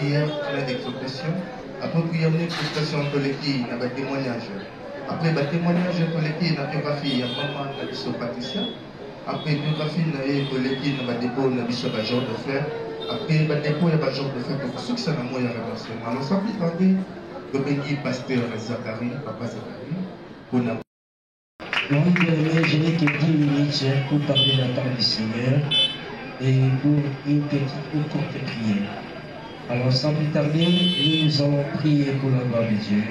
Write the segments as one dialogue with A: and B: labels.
A: prière, plein d'exhortation. Après prière, une exhortation collective, il y a un témoignage. Après le témoignage collectif, il y a une biographie, il y a maman de Patricia. Après la biographie collective, il y a un dépôt de genre de frère. Après le dépôt, il y a un genre de frère. Pour ceux qui sont en moyen de remerciement, nous sommes parlé de béni pasteur Zacharie, papa Zacharie, pour nous.
B: Oui, bien, je n'ai que 10 minutes pour parler la part du Seigneur et pour une petite ou courte prière. Alors, sans plus tarder, nous allons prier pour la gloire de Dieu.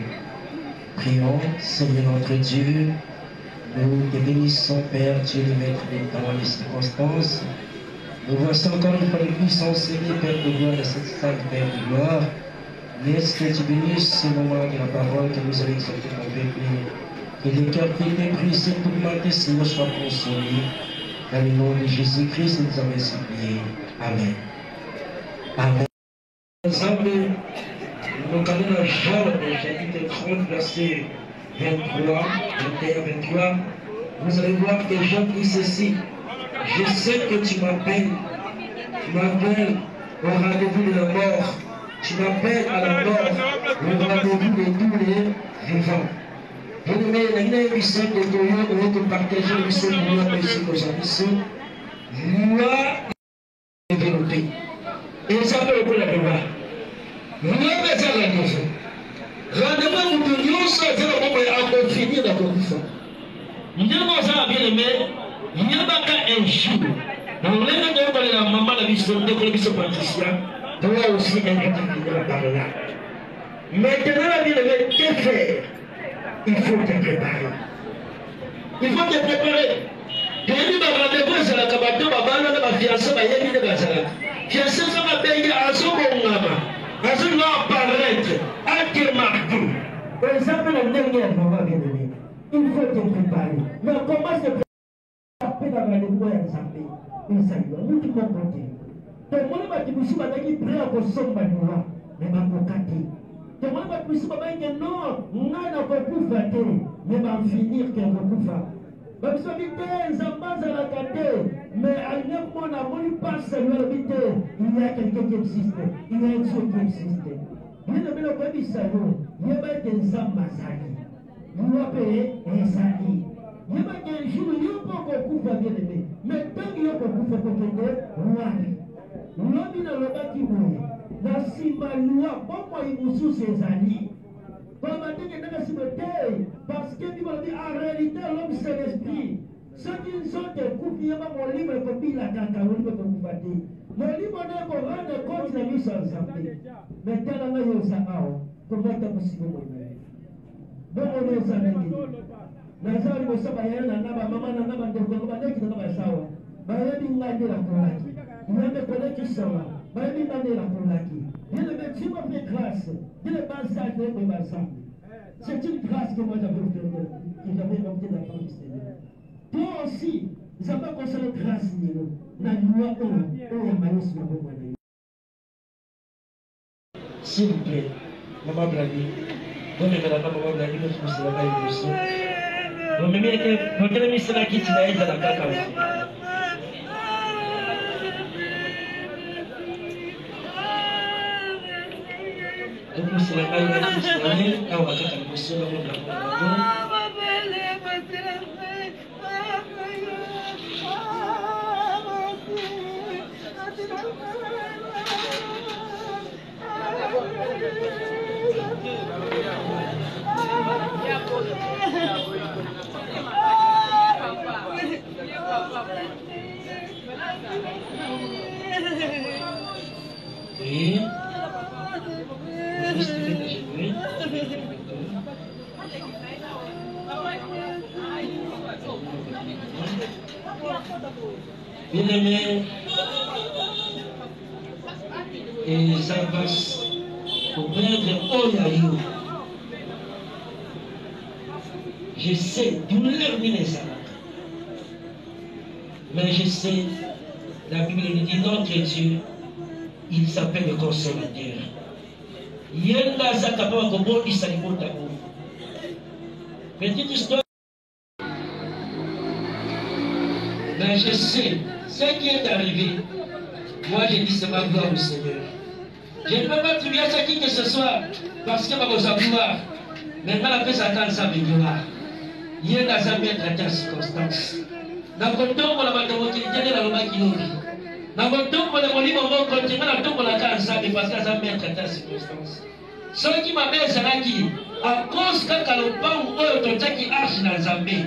B: Prions, Seigneur notre Dieu, nous te bénissons, Père, Dieu le maître des temps et des circonstances. Nous voici encore une fois le puissant Seigneur, Père de gloire, de cette sainte Père de gloire. Laisse que tu bénisses ce moment de la parole que nous allons exhorter ton peuple. Que les cœurs qui étaient brisés pour mater, Seigneur, soient consolés. Dans le nom de Jésus-Christ, nous avons supplié. Amen. Amen. Ensemble, nous allons dans Jean, chapitre 30, verset 23, 21, 23. Vous allez voir que Jean dit ceci. Je sais que tu m'appelles au rendez-vous de la mort. Tu m'appelles à la mort, au rendez-vous de tous les vivants. Bien-aimé, il y a une émission de Toyo, on va partager l'émission de Toyo ici aujourd'hui. Loi et vérité. Et ça peut être la loi. Loi et ça la loi. Rendez-vous de Toyo, ça c'est la loi à finir la condition. Il y a un ça bien aimé, il y a un jour. Donc, les gens qui ont la maman la mission de Patricia, doit aussi inviter la parole là. Maintenant, la vie devait que faire. Il faut te préparer. Il faut te préparer. Depuis ma rendez-vous, c'est la cabato, ma balle, ma fiancée, ma yémi de Bazala. Fiancée, ça m'a payé à son moment. À ce moment apparaître, à Kermartou. Par exemple, la dernière moment, bien aimé, il faut te préparer. Mais comment se préparer dans la rendez-vous et ensemble? Il s'agit de nous qui m'ont compté. Donc, moi, je me suis dit, prêt à consommer ma loi, mais ma cocaté. Donc, moi, je me suis dit, non, on n'a pas pu faire, mais on va finir qu'elle va pu faire. Même si on dit, la caté, mais à l'époque, on n'a pas Seigneur, il y a quelqu'un qui existe, il y a un Dieu qui existe. Bien aimé, le premier Seigneur, il y a des hommes massacrés. Il y a payé un sali. Il y a un jour, il y a pas beaucoup de bien aimé. Mais tant qu'il y a beaucoup de bien l'homme dans le bas qui mouille. La simalua, pourquoi il vous sous ses alliés? Parce que en réalité, l'homme c'est l'esprit. Ceux qui sont des coups qui ont mon livre comme il a caca, le livre comme vous battez. Le livre n'est pour rendre compte de la mise ensemble. Mais tel là, il y a ça, comment est-ce possible? Donc on est ça. Nazari Mosabaya, Nana, Maman, Nana, Dekonobanek, Nana Sawa. Bayabi Nadi la Kolaki. Il y a des collègues qui sont là. Bayabi Nadi la Kolaki. Il y a des médecins qui ont fait grâce. Il y a des bassages qui ont fait ensemble. C'est une grâce que moi j'avais obtenue, que j'avais obtenue de la part du Seigneur. Toi aussi, nous avons conservé grâce de nous. La loi, on est maillot sur la bonne. S'il vous plaît, Maman Blagui, donnez-moi la Maman Blagui, nous sommes là, nous sommes là. Donc, votre mission là qui est là, il y a la caca aussi. Donc, c'est la caille qui est là, il y a la caca, nous sommes là. Oui. Bien aimé, et ça passe pour perdre Oyaïo. Je sais, douleur minesa. Mais je sais, la Bible nous dit notre Dieu, il s'appelle le consolateur. Yenda Zakapa Gobo Isalimota. Petite histoire. Mais je sais, ce qui est arrivé, moi je dis c'est ma gloire au Seigneur. Je ne peux pas trier à qui que ce soit parce que je vais vouloir. Maintenant, la paix s'attend ça me dira. Il y a dans sa bien traité en circonstance. Dans le temps, on a battu la loi qui nous vit. Dans le temps, on a volé mon continent, dans le temps, on a cassé parce que ça bien traité en circonstance. Ceux qui m'appellent, c'est là qui, à cause que le pan ou qui arche dans Zambé,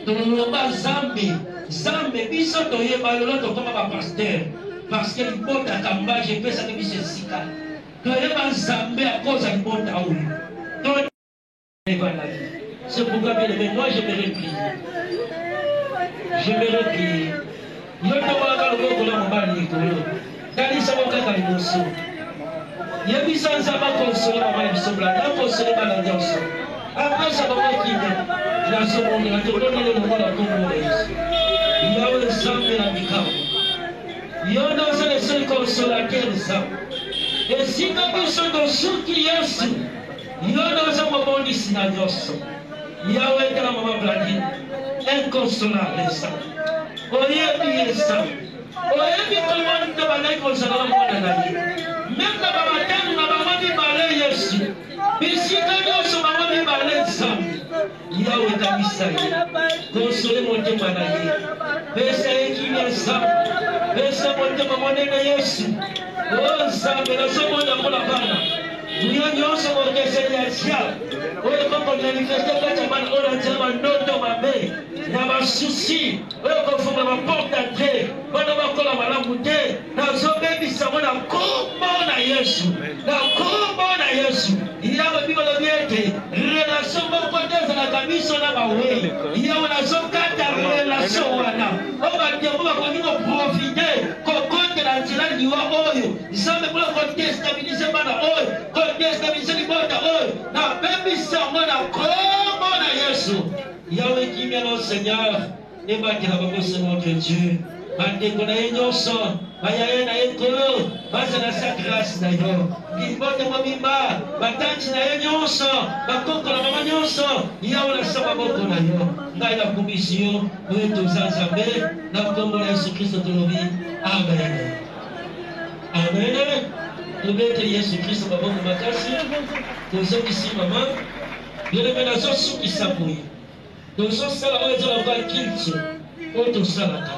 B: dans le lomba Zambé, Zambé, ils sont dans les ballons comme un pasteur. Parce que le bon à Kamba, j'ai fait ça depuis ce sika. Donc, il y a Zambé à cause du bon à où. Donc, c'est pourquoi, bien aimé, moi je me replie. Je me replie. Il y a un peu de temps à il y a des gens qui ont consolé ma mère, ils ont consolé ma mère. Après, ça va pas quitter. La seconde, la tournée de mon il y a un sang de la Mikao. Il y a un seul consolateur de ça. Et si nous sommes dans ce qu'il y a ici, il y a un moment ici dans Dios. Il y a un maman Bladine, inconsolable ça. Oye bien ça. Oye bien tout le monde de balaye consolant mon ami. Même la maman na maman di balaye Yesu. Ici quand nous sommes maman di balaye ça. Il y a un kamisa. Consoler mon témoignage. Pesa qui est ça. Pesa mon témoignage Yesu. Oh ça, mais la seconde à la bana. Nous sommes au Kessel. Oye mambo manifester kati bana ona tellement ndoto mabe na basusi oyo kofunga maporte ate bana bakola malamu te nazobebisa mona kombo na Yesu iyaba bibolo biete relation moko te ezalaka biso na bawe iyawe nazokata relation wana oyo batembo bakoki koprofite kokotela nzela liwa oyo nzambe mpona kodestabilize bana oyo kodestabilize libota oyo na bebisa mona kombo na Yesu yawe kimia no Seigneur ebatela bakose notre Dieu bandeko na ye nyonso bayaye na ye nkolo bazala sa grâce na yo libote mobimba batanti na ye nyonso bakoko na mama nyonso yawe nasa maboko na yo ngai nakumisi yo oyo toza nzambe na kombo na Yesu Kristo tolobi amen amen tobeteli Yesu Kristo maboko makasi tozongisi mama bien-aimé nazosukisa boye tozosala oyo eza lokola kilte oyo tosalaka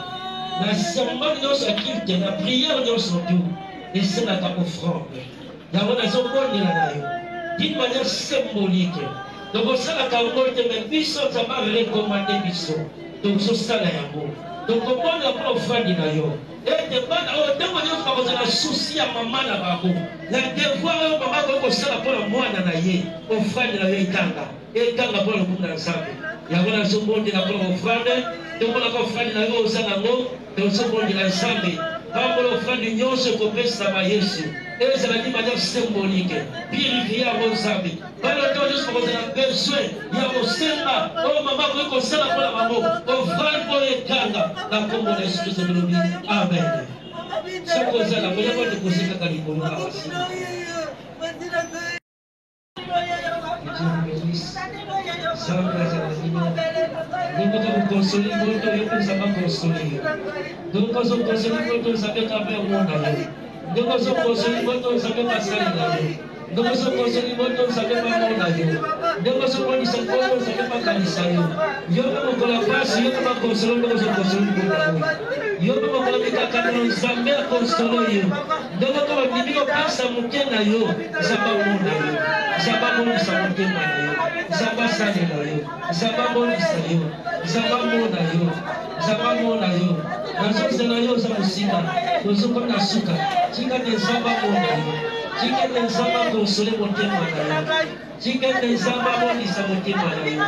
B: na sermon nyonso ya kilte na priere nyonso tu esalaka offrande yango nazobondela na yo d'une manière symbolique tokosalaka yango te me biso nzambe arekomande biso tozosala yango tokobondela mpo offrande na yo ete bana oyo ntango nyonso bakozala susi ya mama na bango na devoir oyo mama koki kosala mpona mwana na ye offrande na yo etanga mpona lokumu na nzambe yango nazobondela mpona offrande tomonaka offrande na yo oza nango tozobondela nzambe pambola offrande nyonso ekopesama Yesu ezala di manière symbolique purifie yango nzambe bana ntango nyonso bakozala besoin ya kosemba oyo mama koki kosala mpona bango offrande oyo etanga na kombo na Yesu Kristo tolobi amen soki ozala koyeba tokosekaka likolo na basi Zambé azala bino donc tokokonsoli moto yo mpe nzambe akonsoli yo donc ozokonsoli moto nzambe kambe omona yo donc ozokonsoli moto nzambe basalela yo donc ozokonsoli moto nzambe bamona yo donc ozomonisa moto nzambe bakanisa yo yo mpe mokola pasi yo mpe bakonsolo nde ozokonsoli moto yo mpe mokola mikakatano nzambe akonsolo yo donc ko babimi kopesa moke na yo nzambe amona yo nzambe amonisa motema na yo nzambe asalela yo nzambe amonisa yo nzambe amona yo nzambe amona yo nazozela yo oza mosika tozokona suka tika te nzambe amona yo tika te nzambe akonsole motema na yo tika te nzambe amonisa motema na yo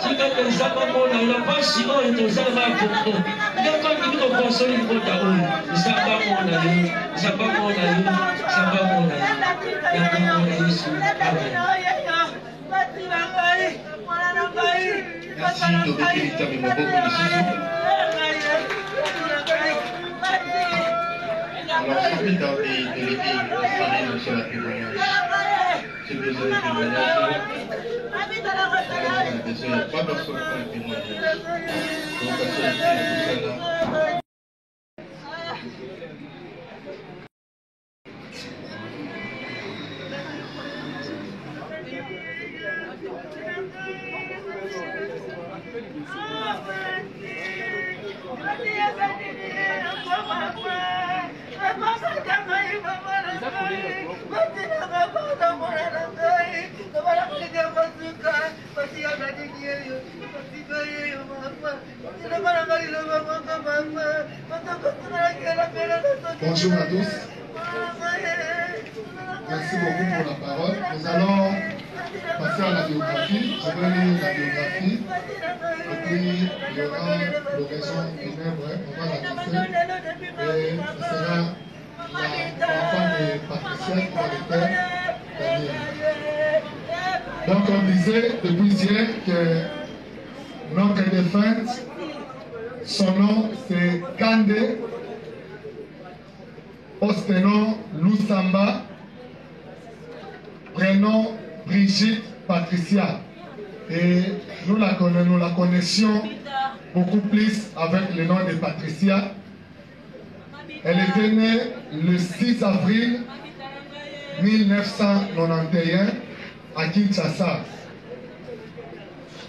B: tika te nzambe amona yo na mpasi oyo tozalama ya kongo ndeko ndimi kokonsole libota oyo nzambe amona yo nzambe amona yo nzambe amona yo na kombo na Yesu amen.
A: Merci de vérité avec mon beau alors, je vais dans des délégués sur la témoignage. J'ai besoin de témoignage. Il n'y a pas personne pour le témoignage. Donc, personne qui est tout ça là.
C: Bonjour à tous. Merci beaucoup pour la parole. Nous allons passer à la biographie. Je vais lire la biographie. Et puis, il y aura l'oraison funèbre. On va la passer. Et ce sera l'enfant de Patricia qui va le faire. Daniel. Donc, on disait depuis hier que notre défunte, son nom c'est Kande Ostenon Lusamba, prénom Brigitte Patricia. Et nous la connaissions beaucoup plus avec le nom de Patricia. Elle était née le 6 avril 1991 à Kinshasa.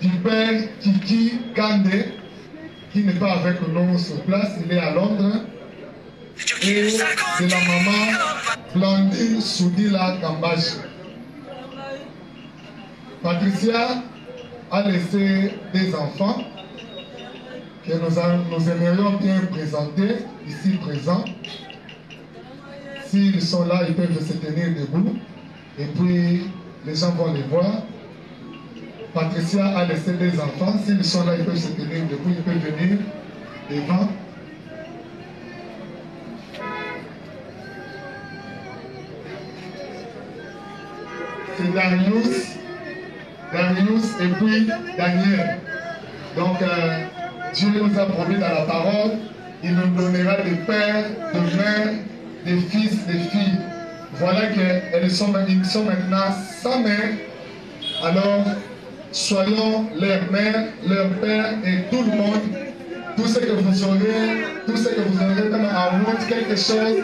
C: Du père Kiki Kande, qui n'est pas avec nous sur place, il est à Londres. Et de la maman Blandine Soudila Kambashi. Patricia a laissé des enfants que nous aimerions bien présenter ici présents. S'ils sont là, ils peuvent se tenir debout et puis les gens vont les voir. Patricia a laissé des enfants. S'ils sont là, ils peuvent se tenir debout, ils peuvent venir devant. C'est Darius et puis Daniel. Donc, Dieu nous a promis dans la parole, il nous donnera des pères, des mères, des fils, des filles. Voilà qu'ils sont maintenant sans mère. Alors, soyons leurs mères, leurs pères et tout le monde. Tout ce que vous aurez comme en route quelque chose,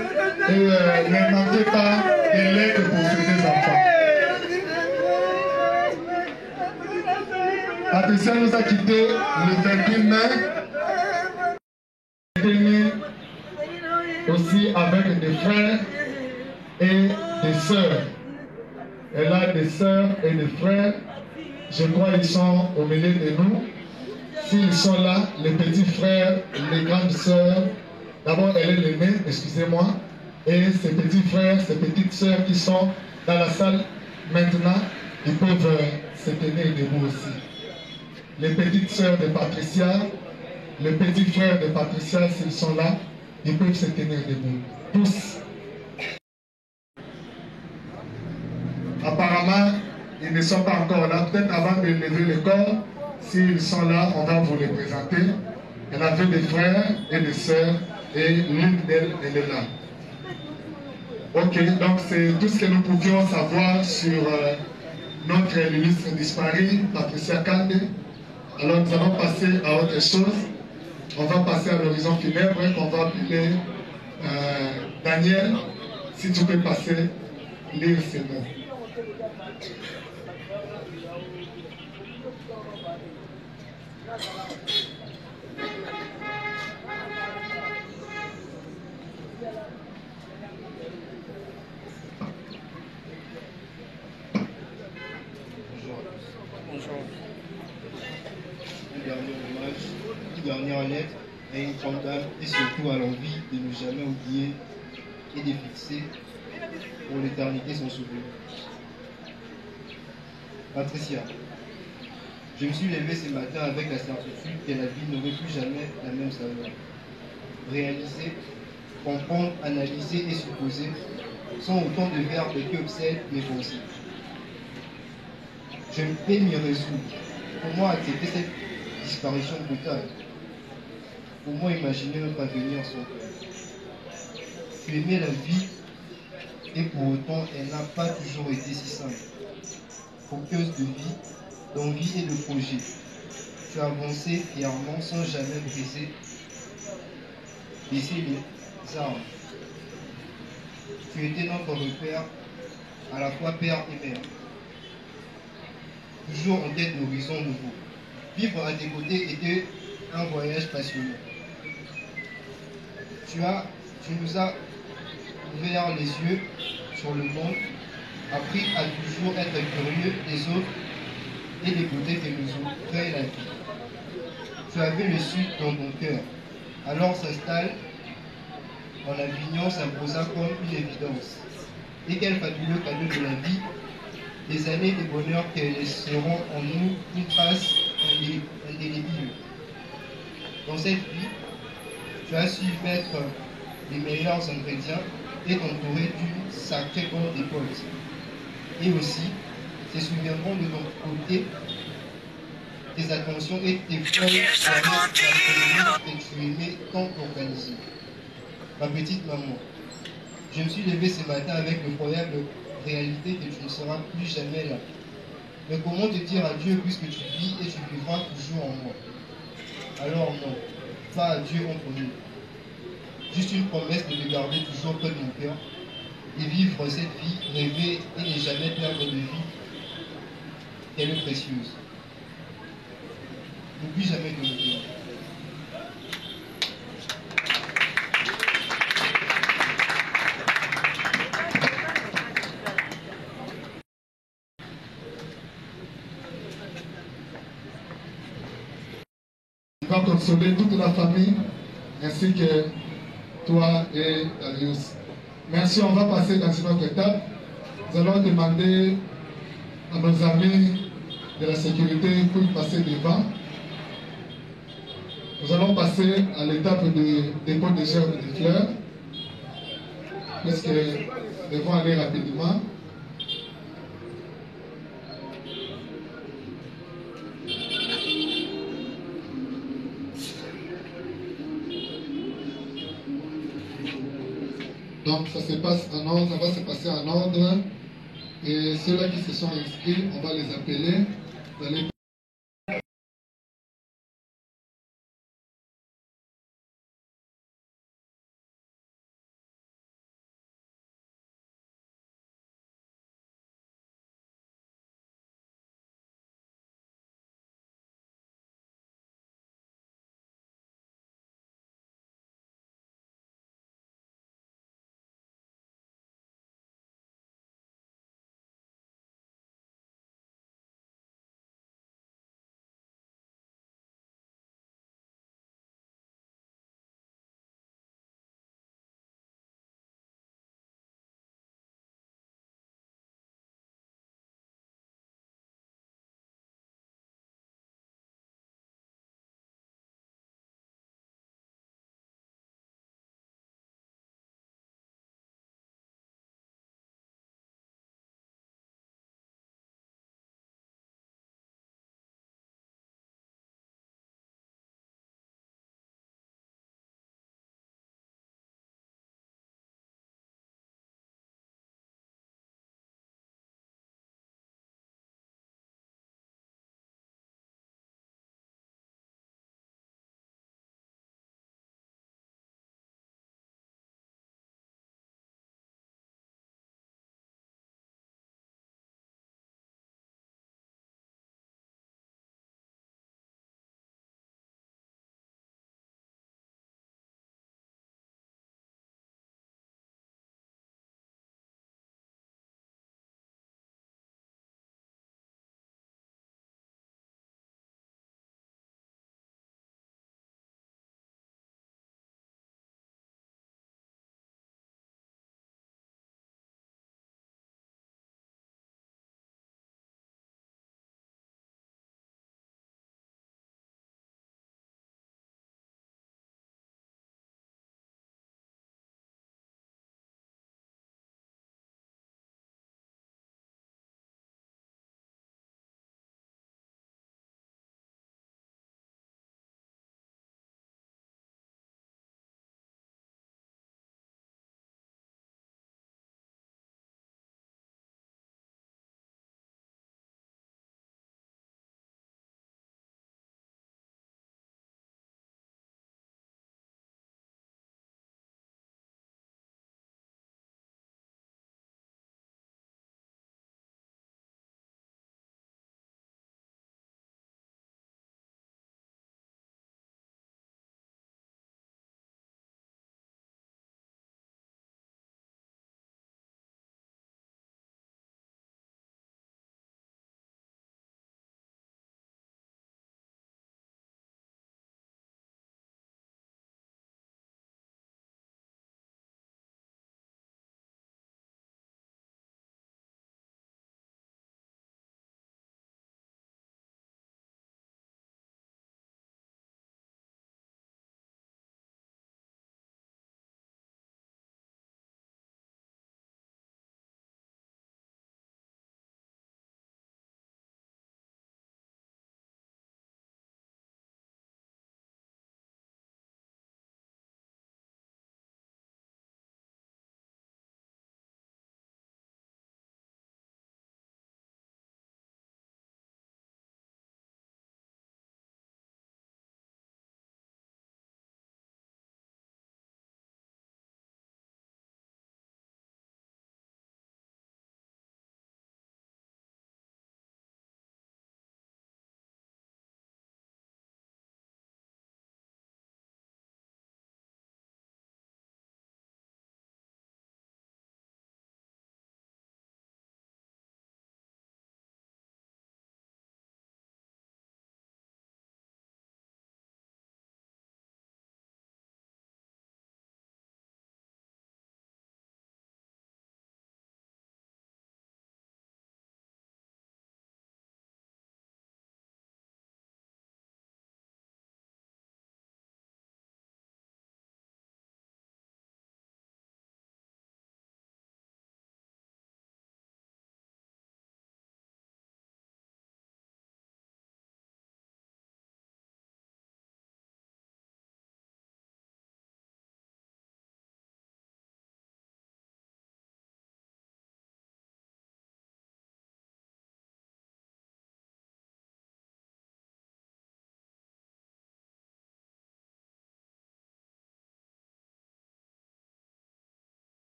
C: et ne manquez pas de l'aide pour ces enfants. Patricia nous a quittés le 28 mai. Elle est née aussi avec des frères et des sœurs. Elle a des sœurs et des frères. Je crois qu'ils sont au milieu de nous. S'ils sont là, les petits frères, les grandes sœurs. D'abord, elle est l'aînée, excusez-moi. Et ses petits frères, ses petites sœurs qui sont dans la salle maintenant, ils peuvent se tenir debout aussi. Les petites sœurs de Patricia, les petits frères de Patricia, s'ils sont là, ils peuvent se tenir debout. Tous. Apparemment, ils ne sont pas encore là. Peut-être avant de lever le corps, s'ils sont là, on va vous les présenter. Elle avait des frères et des sœurs, et l'une d'elles, elle est là. Ok, donc c'est tout ce que nous pouvions savoir sur notre illustre disparu, Patricia Kande. Alors nous allons passer à autre chose. On va passer à l'horizon funèbre qu'on va appeler Daniel. Si tu peux passer, lire ces mots.
D: Dernière lettre à une grande dame et surtout à l'envie de ne jamais oublier et de fixer pour l'éternité son souvenir. Patricia, je me suis levé ce matin avec la certitude que la vie n'aurait plus jamais la même saveur. Réaliser, comprendre, analyser et supposer sont autant de verbes qui obsèdent mes pensées. Je ne peux m'y résoudre. Comment accepter cette disparition brutale? Comment imaginer notre avenir sans toi? Tu aimais la vie et pour autant elle n'a pas toujours été si simple. Porteuse de vie, d'envie et de projet, tu as avancé fièrement sans jamais baisser les armes. Tu étais notre repère, à la fois père et mère. Toujours en tête d'horizons nouveaux. Vivre à tes côtés était un voyage passionnant. Tu nous as ouvert les yeux sur le monde, appris à toujours être curieux des autres et des beautés que nous offrait la vie. Tu avais le sud dans ton cœur. Alors s'installe en Avignon s'imposa comme une évidence. Et quel fabuleux cadeau de la vie, des années de bonheur qui laisseront en nous une trace indélébile. Dans cette vie, tu as su mettre les meilleurs ingrédients et t'entourer d'une sacrée bande de potes. Et aussi, se souviendront de ton côté, tes attentions et tes folles soirées que tu aimais tant organiser. Ma petite maman, je me suis levé ce matin avec l'effroyable réalité que tu ne seras plus jamais là. Mais comment te dire adieu puisque tu vis et tu vivras toujours en moi? Alors non, pas adieu entre nous. Juste une promesse de te garder toujours près de mon cœur, et vivre cette vie, rêver et ne jamais perdre de vie. Elle est précieuse. N'oublie jamais de me dire.
C: Il va consoler toute la famille, ainsi que toi et Darius. Merci, on va passer dans une autre étape. Nous allons demander à nos amis de la sécurité pour passer devant. Nous allons passer à l'étape de dépôt de germes de fleurs, puisque nous devons aller rapidement. Donc ça se passe en ordre, ça va se passer en ordre. Et ceux-là qui se sont inscrits, on va les appeler. Vous allez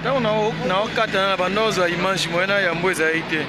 E: ntango naokatana na banozwa image moyena yango ezali te.